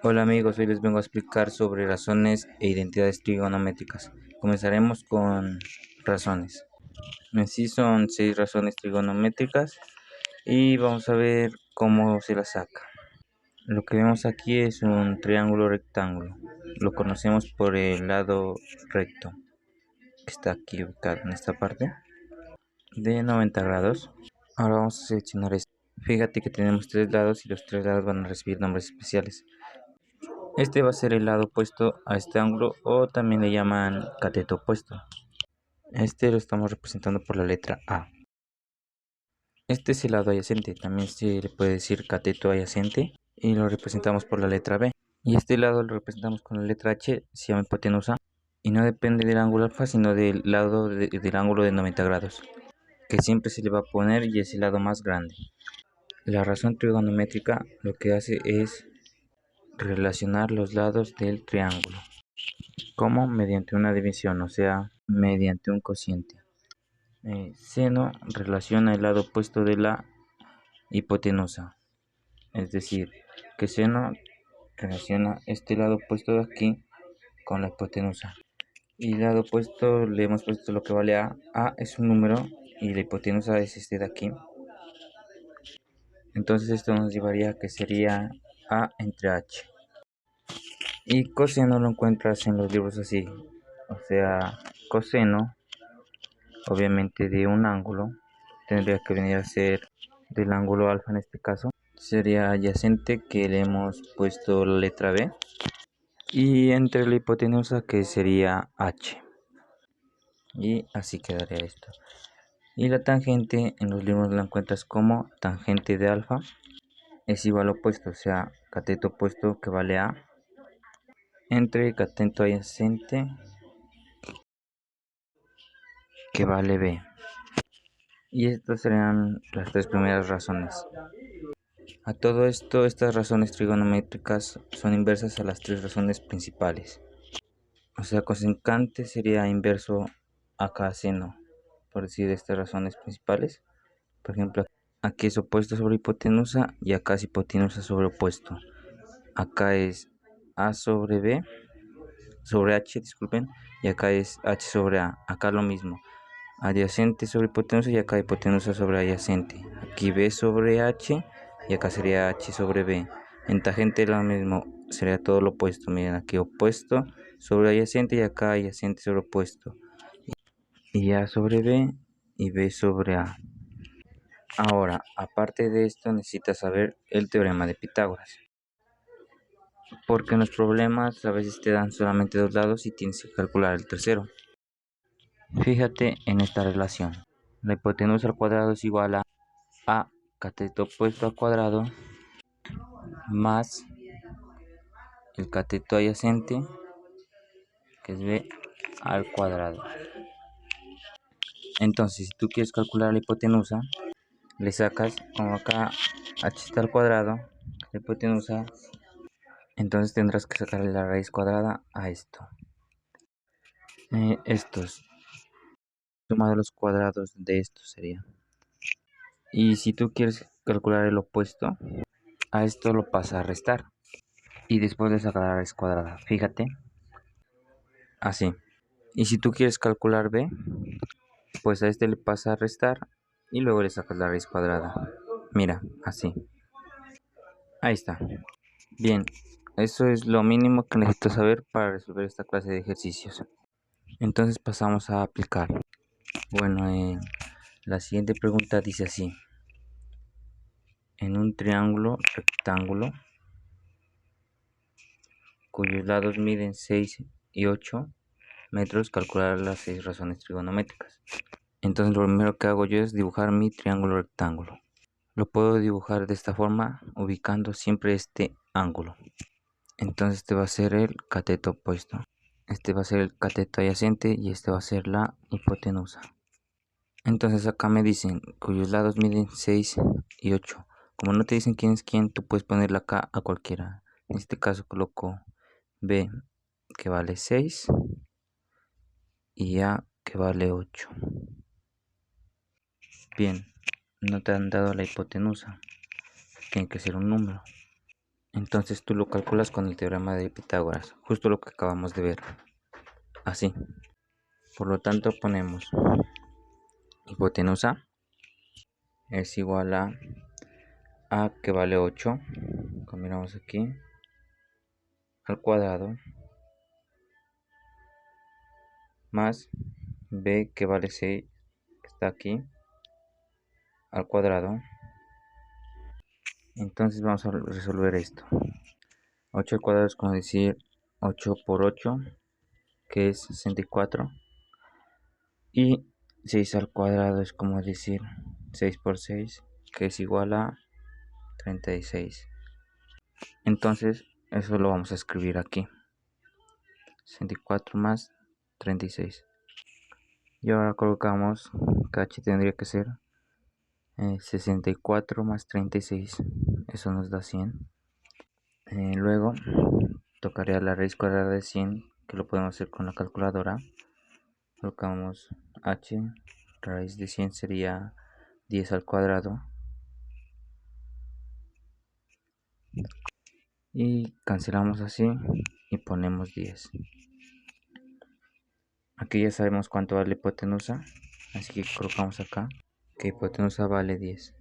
Hola amigos, hoy les vengo a explicar sobre razones e identidades trigonométricas. Comenzaremos con razones. En sí son 6 razones trigonométricas y vamos a ver cómo se las saca. Lo que vemos aquí es un triángulo rectángulo. Lo conocemos por el lado recto, que está aquí ubicado en esta parte, de 90 grados. Ahora vamos a seleccionar esto. Fíjate que tenemos 3 lados y los 3 lados van a recibir nombres especiales. Este va a ser el lado opuesto a este ángulo o también le llaman cateto opuesto. Este lo estamos representando por la letra A. Este es el lado adyacente, también se le puede decir cateto adyacente y lo representamos por la letra B. Y este lado lo representamos con la letra H, se llama hipotenusa y no depende del ángulo alfa sino del lado del ángulo de 90 grados, que siempre se le va a poner y es el lado más grande. La razón trigonométrica lo que hace es relacionar los lados del triángulo. Como mediante una división, o sea, mediante un cociente. Seno relaciona el lado opuesto de la hipotenusa, es decir, que seno relaciona este lado opuesto de aquí con la hipotenusa. Y el lado opuesto le hemos puesto lo que vale A. A es un número y la hipotenusa es este de aquí. Entonces esto nos llevaría a que sería A entre H. Y coseno lo encuentras en los libros así, o sea, coseno obviamente de un ángulo tendría que venir a ser del ángulo alfa en este caso, sería adyacente, que le hemos puesto la letra B, y entre la hipotenusa, que sería H, y así quedaría esto. Y la tangente en los libros la encuentras como tangente de alfa es igual a opuesto, o sea, cateto opuesto que vale A entre cateto adyacente que vale B. Y estas serían las 3 primeras razones. A todo esto, estas razones trigonométricas son inversas a las 3 razones principales. O sea, cosecante sería inverso a cada seno, por decir estas razones principales. Por ejemplo, aquí es opuesto sobre hipotenusa y acá es hipotenusa sobre opuesto. Acá es A sobre B, sobre H, disculpen, y acá es H sobre A. Acá lo mismo, adyacente sobre hipotenusa y acá hipotenusa sobre adyacente. Aquí B sobre H y acá sería H sobre B. En tangente lo mismo, sería todo lo opuesto. Miren, aquí opuesto sobre adyacente y acá adyacente sobre opuesto. Y A sobre B y B sobre A. Ahora, aparte de esto, necesitas saber el teorema de Pitágoras. Porque en los problemas a veces te dan solamente 2 lados y tienes que calcular el tercero. Fíjate en esta relación. La hipotenusa al cuadrado es igual a cateto opuesto al cuadrado más el cateto adyacente, que es B al cuadrado. Entonces, si tú quieres calcular la hipotenusa, le sacas, como acá h está al cuadrado, la hipotenusa, entonces tendrás que sacarle la raíz cuadrada a esto. Estos, suma de los cuadrados de estos sería. Y si tú quieres calcular el opuesto, a esto lo pasa a restar. Y después le sacar la raíz cuadrada. Fíjate. Así. Y si tú quieres calcular B, pues a este le pasa a restar y luego le sacas la raíz cuadrada. Mira, así. Ahí está. Bien, eso es lo mínimo que necesito saber para resolver esta clase de ejercicios. Entonces pasamos a aplicar. Bueno, la siguiente pregunta dice así. En un triángulo rectángulo cuyos lados miden 6 y 8 metros, calcular las 6 razones trigonométricas. Entonces lo primero que hago yo es dibujar mi triángulo rectángulo. Lo puedo dibujar de esta forma, ubicando siempre este ángulo. Entonces este va a ser el cateto opuesto. Este va a ser el cateto adyacente y este va a ser la hipotenusa. Entonces acá me dicen cuyos lados miden 6 y 8. Como no te dicen quién es quién, tú puedes ponerla acá a cualquiera. En este caso coloco B, que vale 6, y A, que vale 8. Bien, no te han dado la hipotenusa, tiene que ser un número. Entonces tú lo calculas con el teorema de Pitágoras, justo lo que acabamos de ver, así. Por lo tanto ponemos hipotenusa es igual a que vale 8, combinamos aquí, al cuadrado, más b que vale 6, que está aquí, al cuadrado. Entonces vamos a resolver esto. 8 al cuadrado es como decir 8 por 8, que es 64. Y 6 al cuadrado es como decir 6 por 6, que es igual a 36. Entonces eso lo vamos a escribir aquí. 64 más 36. Y ahora colocamos que h tendría que ser 64 más 36. Eso nos da 100. Luego tocaría la raíz cuadrada de 100, que lo podemos hacer con la calculadora. Colocamos h, raíz de 100 sería 10 al cuadrado. Y cancelamos así y ponemos 10. Aquí ya sabemos cuánto vale hipotenusa, así que colocamos acá que hipotenusa vale 10.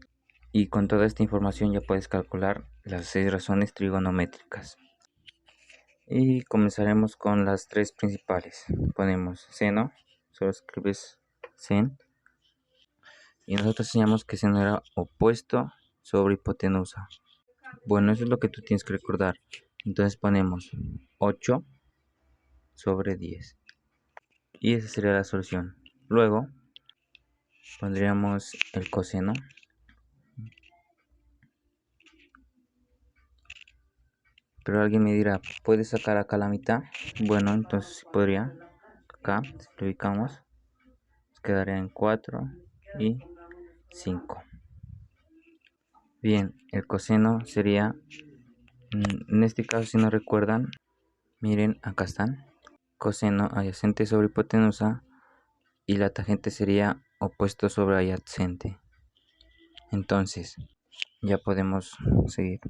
Y con toda esta información ya puedes calcular las 6 razones trigonométricas. Y comenzaremos con las 3 principales. Ponemos seno, solo escribes sen. Y nosotros enseñamos que seno era opuesto sobre hipotenusa. Bueno, eso es lo que tú tienes que recordar. Entonces ponemos 8 sobre 10. Y esa sería la solución. Luego pondríamos el coseno. Pero alguien me dirá, ¿puedes sacar acá la mitad? Bueno, entonces sí podría. Acá, si lo ubicamos, nos quedaría en 4 y 5. Bien, el coseno sería, en este caso si no recuerdan, miren, acá están. Coseno adyacente sobre hipotenusa y la tangente sería opuesto sobre adyacente. Entonces, ya podemos seguir.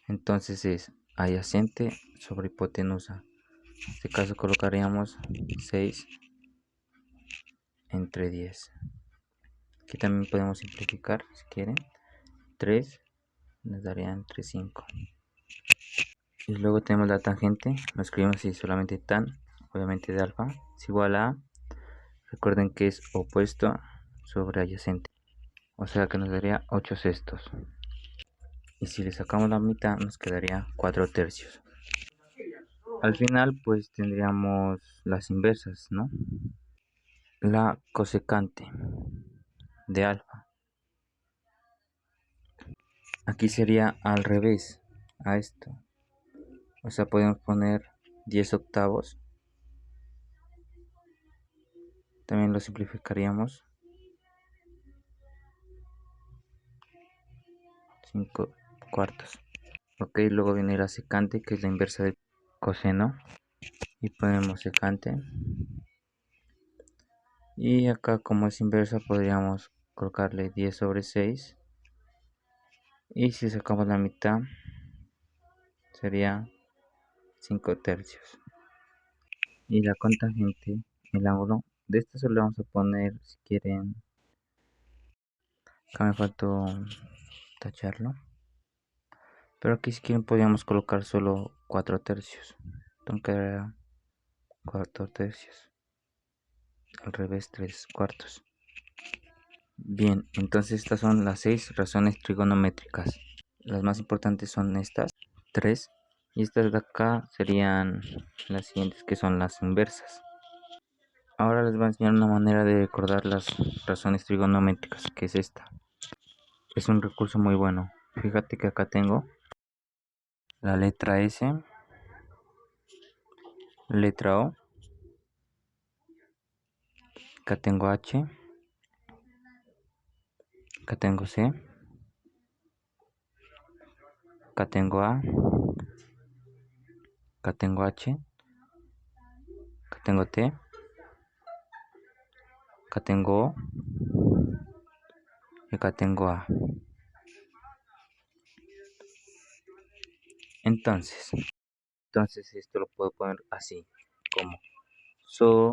Entonces es adyacente sobre hipotenusa. En este caso colocaríamos 6 entre 10. Aquí también podemos simplificar si quieren. 3 nos daría entre 5. Y luego tenemos la tangente. Lo escribimos así, solamente tan, obviamente de alfa, es igual a, recuerden que es opuesto sobre adyacente. O sea que nos daría 8 sextos. Y si le sacamos la mitad nos quedaría 4 tercios. Al final pues tendríamos las inversas, ¿no? La cosecante de alfa. Aquí sería al revés a esto. O sea, podemos poner 10 octavos. También lo simplificaríamos. 5 cuartos. Ok, luego viene la secante, que es la inversa del coseno. Y ponemos secante. Y acá como es inversa podríamos colocarle 10 sobre 6. Y si sacamos la mitad sería 5 tercios. Y la cotangente, el ángulo, de esto solo le vamos a poner, si quieren, acá me faltó tacharlo. Pero aquí si quieren podríamos colocar solo 4 tercios. Entonces quedaría 4 tercios. Al revés 3 cuartos. Bien, entonces estas son las 6 razones trigonométricas. Las más importantes son estas 3. Y estas de acá serían las siguientes, que son las inversas. Ahora les voy a enseñar una manera de recordar las razones trigonométricas, que es esta. Es un recurso muy bueno. Fíjate que acá tengo la letra S, letra O, acá tengo H, acá tengo C, acá tengo A, acá tengo H, acá tengo T, acá tengo O y acá tengo A. Entonces esto lo puedo poner así, como socador.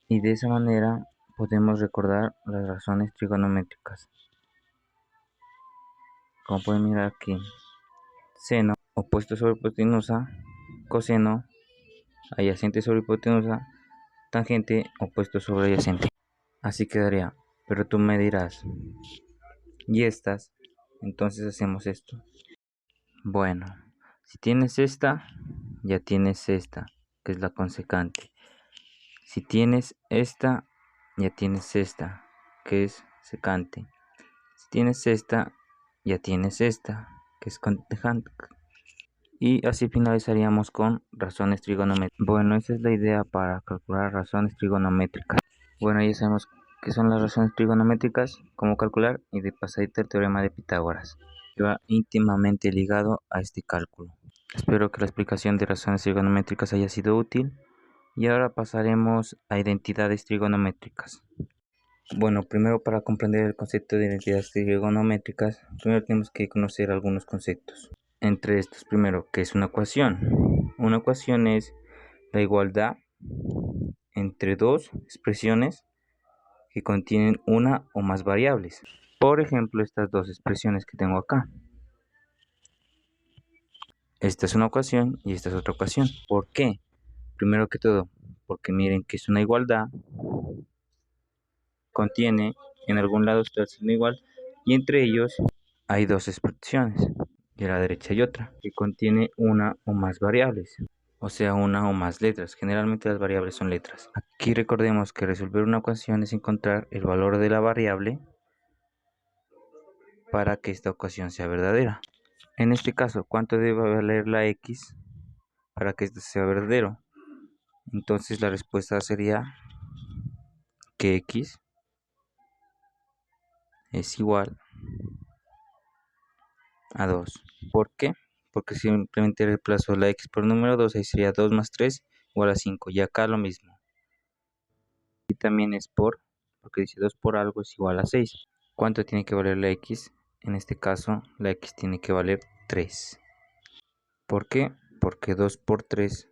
Y de esa manera podemos recordar las razones trigonométricas. Como pueden mirar aquí, seno opuesto sobre hipotenusa, coseno adyacente sobre hipotenusa, tangente opuesto sobre adyacente. Así quedaría, pero tú me dirás, ¿y estas? Entonces hacemos esto. Bueno, si tienes esta, ya tienes esta, que es la consecante. Si tienes esta, ya tienes esta, que es secante. Si tienes esta, ya tienes esta, que es cotejante. Y así finalizaríamos con razones trigonométricas. Bueno, esa es la idea para calcular razones trigonométricas. Bueno, ya sabemos qué son las razones trigonométricas, cómo calcular y de pasadita el teorema de Pitágoras, que va íntimamente ligado a este cálculo. Espero que la explicación de razones trigonométricas haya sido útil y ahora pasaremos a identidades trigonométricas. Bueno, primero para comprender el concepto de identidades trigonométricas, primero tenemos que conocer algunos conceptos. Entre estos, primero, ¿qué es una ecuación? Una ecuación es la igualdad entre dos expresiones que contienen una o más variables. Por ejemplo, estas dos expresiones que tengo acá. Esta es una ecuación y esta es otra ecuación. ¿Por qué? Primero que todo, porque miren que es una igualdad, contiene en algún lado está el signo igual y entre ellos hay dos expresiones, de la derecha y otra, que contiene una o más variables, o sea, una o más letras. Generalmente las variables son letras. Aquí recordemos que resolver una ecuación es encontrar el valor de la variable para que esta ecuación sea verdadera. En este caso, ¿cuánto debe valer la x para que esto sea verdadero? Entonces la respuesta sería que x es igual a 2. ¿Por qué? Porque simplemente reemplazo la x por el número 2, ahí sería 2 más 3 igual a 5. Y acá lo mismo. Y también es porque dice 2 por algo es igual a 6. ¿Cuánto tiene que valer la x? En este caso, la x tiene que valer 3. ¿Por qué? Porque 2 por 3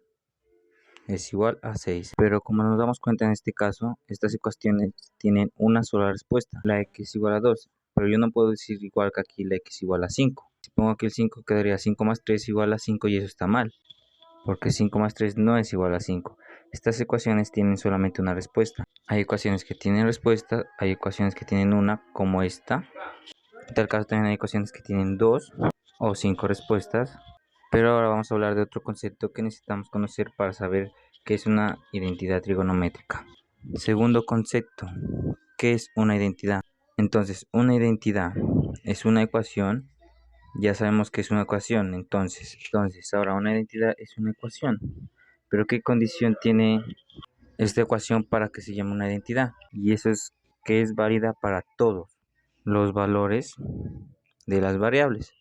es igual a 6. Pero como nos damos cuenta en este caso, estas ecuaciones tienen una sola respuesta. La x igual a 2. Pero yo no puedo decir igual que aquí la x igual a 5. Si pongo aquí el 5 quedaría 5 más 3 igual a 5 y eso está mal. Porque 5 más 3 no es igual a 5. Estas ecuaciones tienen solamente una respuesta. Hay ecuaciones que tienen respuesta, hay ecuaciones que tienen una, como esta. En tal caso también hay ecuaciones que tienen 2 o 5 respuestas. Pero ahora vamos a hablar de otro concepto que necesitamos conocer para saber qué es una identidad trigonométrica. Segundo concepto, ¿qué es una identidad? Entonces, una identidad es una ecuación. Ya sabemos que es una ecuación, entonces ahora una identidad es una ecuación. Pero ¿qué condición tiene esta ecuación para que se llame una identidad? Y eso es que es válida para todos los valores de las variables.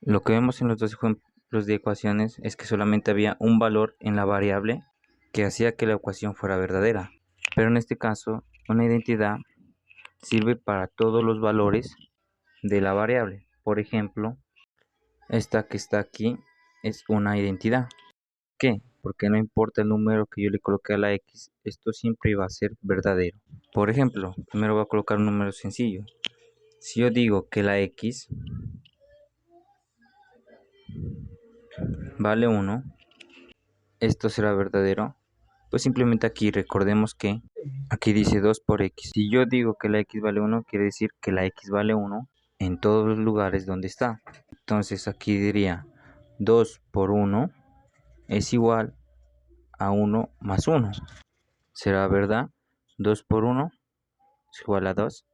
Lo que vemos en los dos ejemplos de ecuaciones es que solamente había un valor en la variable que hacía que la ecuación fuera verdadera. Pero en este caso, una identidad sirve para todos los valores de la variable. Por ejemplo, esta que está aquí es una identidad. ¿Por qué? Porque no importa el número que yo le coloque a la x, esto siempre va a ser verdadero. Por ejemplo, primero voy a colocar un número sencillo. Si yo digo que la x vale 1, esto será verdadero. Pues simplemente aquí recordemos que aquí dice 2 por x. Si yo digo que la x vale 1, quiere decir que la x vale 1 en todos los lugares donde está. Entonces aquí diría 2 por 1 es igual a 1 más 1. ¿Será verdad? 2 por 1 es igual a 2.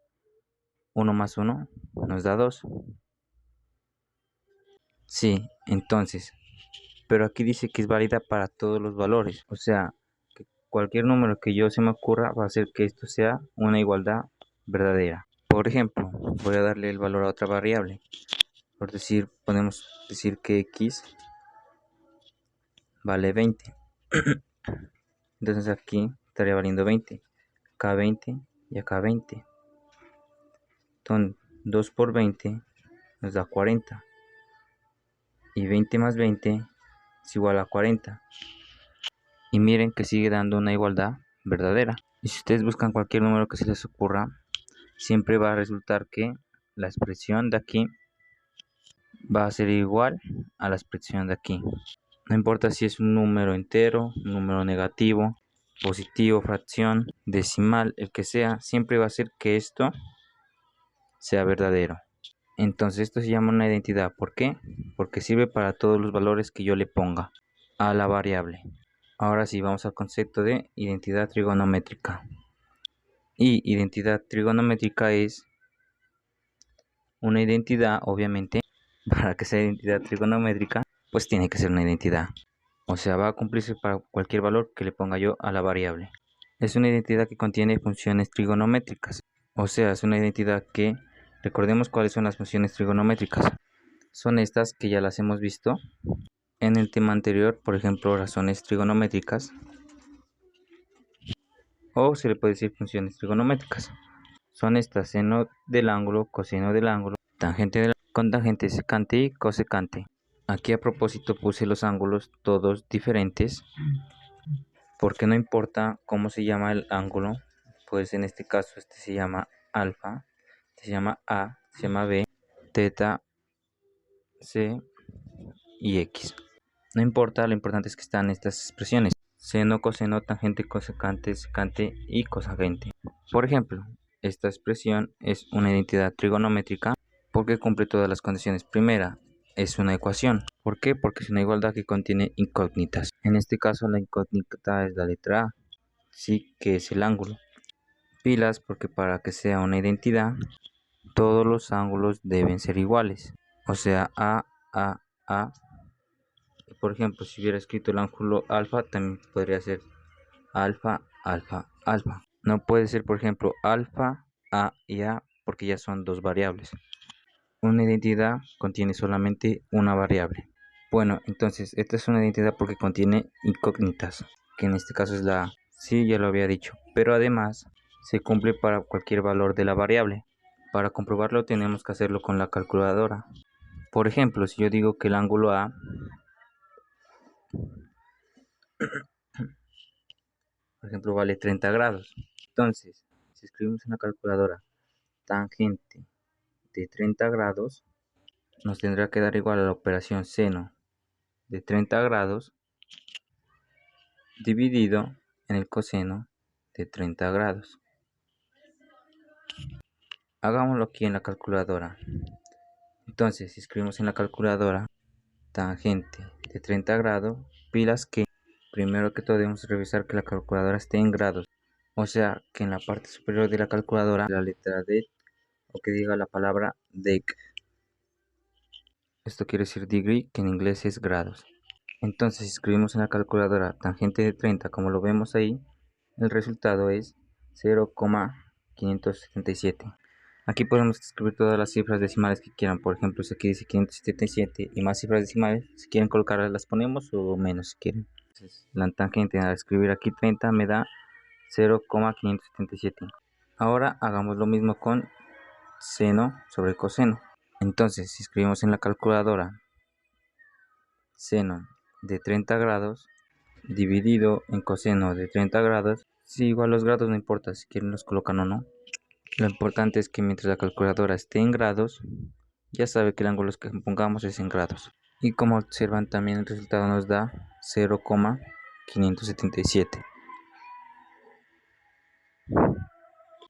1 más 1 nos da 2. Sí, entonces, pero aquí dice que es válida para todos los valores. O sea, que cualquier número que yo se me ocurra va a hacer que esto sea una igualdad verdadera. Por ejemplo, voy a darle el valor a otra variable. Por decir, podemos decir que x vale 20. Entonces aquí estaría valiendo 20. Acá 20 y acá 20. Entonces 2 por 20 nos da 40. Y 20 más 20 es igual a 40. Y miren que sigue dando una igualdad verdadera. Y si ustedes buscan cualquier número que se les ocurra, siempre va a resultar que la expresión de aquí va a ser igual a la expresión de aquí. No importa si es un número entero, un número negativo, positivo, fracción, decimal, el que sea, siempre va a ser que esto sea verdadero. Entonces esto se llama una identidad. ¿Por qué? Porque sirve para todos los valores que yo le ponga a la variable. Ahora sí, vamos al concepto de identidad trigonométrica. Y identidad trigonométrica es una identidad, obviamente, para que sea identidad trigonométrica, pues tiene que ser una identidad. O sea, va a cumplirse para cualquier valor que le ponga yo a la variable. Es una identidad que contiene funciones trigonométricas. O sea, es una identidad que, recordemos cuáles son las funciones trigonométricas. Son estas que ya las hemos visto en el tema anterior, por ejemplo, razones trigonométricas. O se le puede decir funciones trigonométricas. Son estas: seno del ángulo, coseno del ángulo, tangente del ángulo, cotangente, secante y cosecante. Aquí a propósito puse los ángulos todos diferentes, porque no importa cómo se llama el ángulo, pues en este caso este se llama alfa, este se llama A, se llama B, teta, C y X. No importa, lo importante es que están estas expresiones: seno, coseno, tangente, cosecante, secante y cosagente. Por ejemplo, esta expresión es una identidad trigonométrica porque cumple todas las condiciones. Primera, es una ecuación. ¿Por qué? Porque es una igualdad que contiene incógnitas. En este caso la incógnita es la letra A, sí, que es el ángulo. Pilas, porque para que sea una identidad, todos los ángulos deben ser iguales. O sea, A, A, A. Por ejemplo, si hubiera escrito el ángulo alfa, también podría ser alfa, alfa, alfa. No puede ser, por ejemplo, alfa, A y A, porque ya son dos variables. Una identidad contiene solamente una variable. Bueno, entonces esta es una identidad porque contiene incógnitas, que en este caso es la A. Sí, ya lo había dicho, pero además se cumple para cualquier valor de la variable. Para comprobarlo tenemos que hacerlo con la calculadora. Por ejemplo, si yo digo que el ángulo A por ejemplo vale 30 grados, entonces si escribimos en la calculadora tangente de 30 grados, nos tendrá que dar igual a la operación seno de 30 grados dividido en el coseno de 30 grados. Hagámoslo aquí en la calculadora. Entonces, si escribimos en la calculadora tangente de 30 grados, pilas que primero que todo debemos revisar que la calculadora esté en grados. O sea, que en la parte superior de la calculadora la letra D o que diga la palabra dec. Esto quiere decir degree, que en inglés es grados. Entonces, si escribimos en la calculadora tangente de 30, como lo vemos ahí, el resultado es 0,577. Aquí podemos escribir todas las cifras decimales que quieran. Por ejemplo, si aquí dice 577 y más cifras decimales, si quieren colocarlas las ponemos o menos si quieren. Entonces, la tangente al escribir aquí 30 me da 0,577. Ahora hagamos lo mismo con seno sobre coseno. Entonces, si escribimos en la calculadora seno de 30 grados dividido en coseno de 30 grados, si igual los grados no importa si quieren los colocan o no. Lo importante es que mientras la calculadora esté en grados, ya sabe que el ángulo que pongamos es en grados. Y como observan, también el resultado nos da 0,577.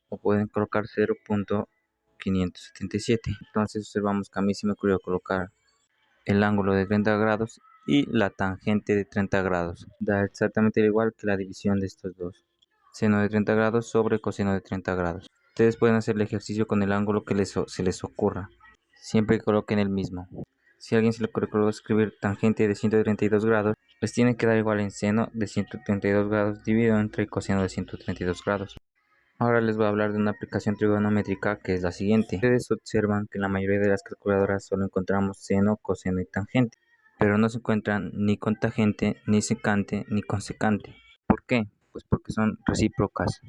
O pueden colocar 0,577. Entonces observamos que a mí se me ocurrió colocar el ángulo de 30 grados y la tangente de 30 grados. Da exactamente igual que la división de estos dos. Seno de 30 grados sobre coseno de 30 grados. Ustedes pueden hacer el ejercicio con el ángulo que se les ocurra, siempre que coloquen el mismo. Si a alguien se le ocurre escribir tangente de 132 grados, les tiene que dar igual en seno de 132 grados dividido entre coseno de 132 grados. Ahora les voy a hablar de una aplicación trigonométrica que es la siguiente. Ustedes observan que en la mayoría de las calculadoras solo encontramos seno, coseno y tangente, pero no se encuentran ni con tangente, ni secante, ni con secante. ¿Por qué? Pues porque son recíprocas.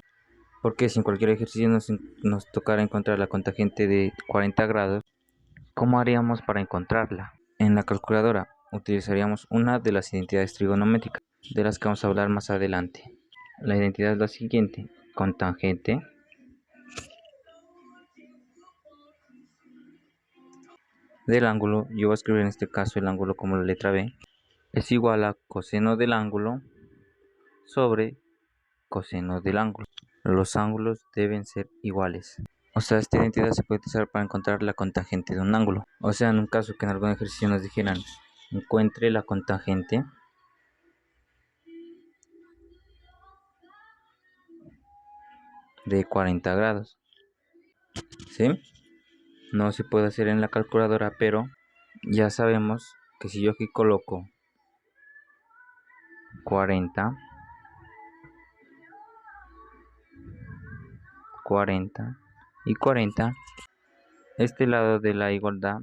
Porque si en cualquier ejercicio nos tocara encontrar la cotangente de 40 grados, ¿cómo haríamos para encontrarla? En la calculadora utilizaríamos una de las identidades trigonométricas, de las que vamos a hablar más adelante. La identidad es la siguiente: cotangente del ángulo, yo voy a escribir en este caso el ángulo como la letra B, es igual a coseno del ángulo sobre coseno del ángulo. Los ángulos deben ser iguales. O sea, esta identidad se puede utilizar para encontrar la cotangente de un ángulo. O sea, en un caso que en algún ejercicio nos dijeran encuentre la cotangente de 40 grados, ¿sí? No se puede hacer en la calculadora, pero ya sabemos que si yo aquí coloco 40, 40 y 40, este lado de la igualdad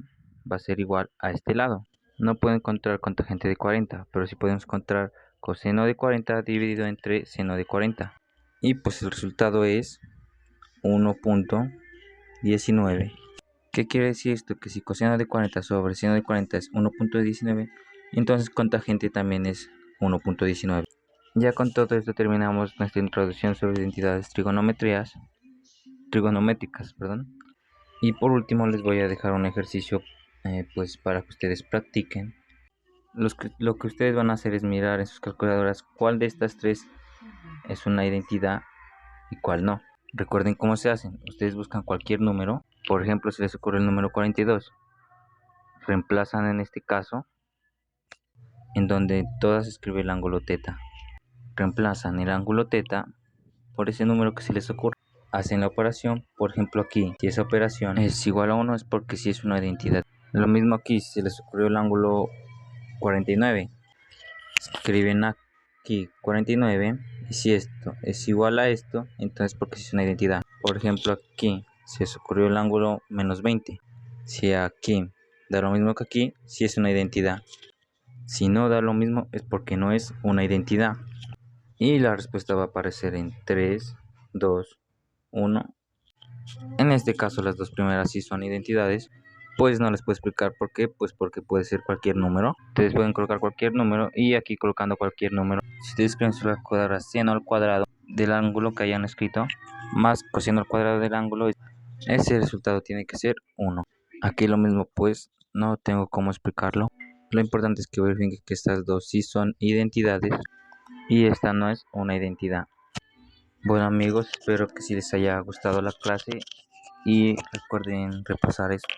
va a ser igual a este lado. No puedo encontrar cotangente de 40, pero sí podemos encontrar coseno de 40 dividido entre seno de 40. Y pues el resultado es 1.19. ¿Qué quiere decir esto? Que si coseno de 40 sobre seno de 40 es 1.19, entonces cotangente también es 1.19. Ya con todo esto terminamos nuestra introducción sobre identidades trigonométricas. Y por último les voy a dejar un ejercicio pues para que ustedes practiquen. Lo que ustedes van a hacer es mirar en sus calculadoras cuál de estas tres es una identidad y cuál no. Recuerden cómo se hacen. Ustedes buscan cualquier número. Por ejemplo, si les ocurre el número 42, reemplazan en este caso en donde todas se escribe el ángulo teta. Reemplazan el ángulo teta por ese número que se les ocurre. Hacen la operación. Por ejemplo, aquí, si esa operación es igual a 1, es porque sí es una identidad. Lo mismo aquí, si se les ocurrió el ángulo 49, escriben aquí 49, y si esto es igual a esto, entonces porque sí es una identidad. Por ejemplo, aquí se les ocurrió el ángulo menos 20, si aquí da lo mismo que aquí, sí es una identidad. Si no da lo mismo, es porque no es una identidad. Y la respuesta va a aparecer en 3, 2, 1. En este caso las dos primeras sí son identidades. Pues no les puedo explicar por qué, pues porque puede ser cualquier número. Ustedes pueden colocar cualquier número y aquí colocando cualquier número, si ustedes escriben sobre la cuadrada seno al cuadrado del ángulo que hayan escrito más coseno al cuadrado del ángulo, ese resultado tiene que ser 1. Aquí lo mismo, pues no tengo cómo explicarlo. Lo importante es que verifiquen que estas dos sí son identidades y esta no es una identidad. Bueno amigos, espero que sí les haya gustado la clase y recuerden repasar esto.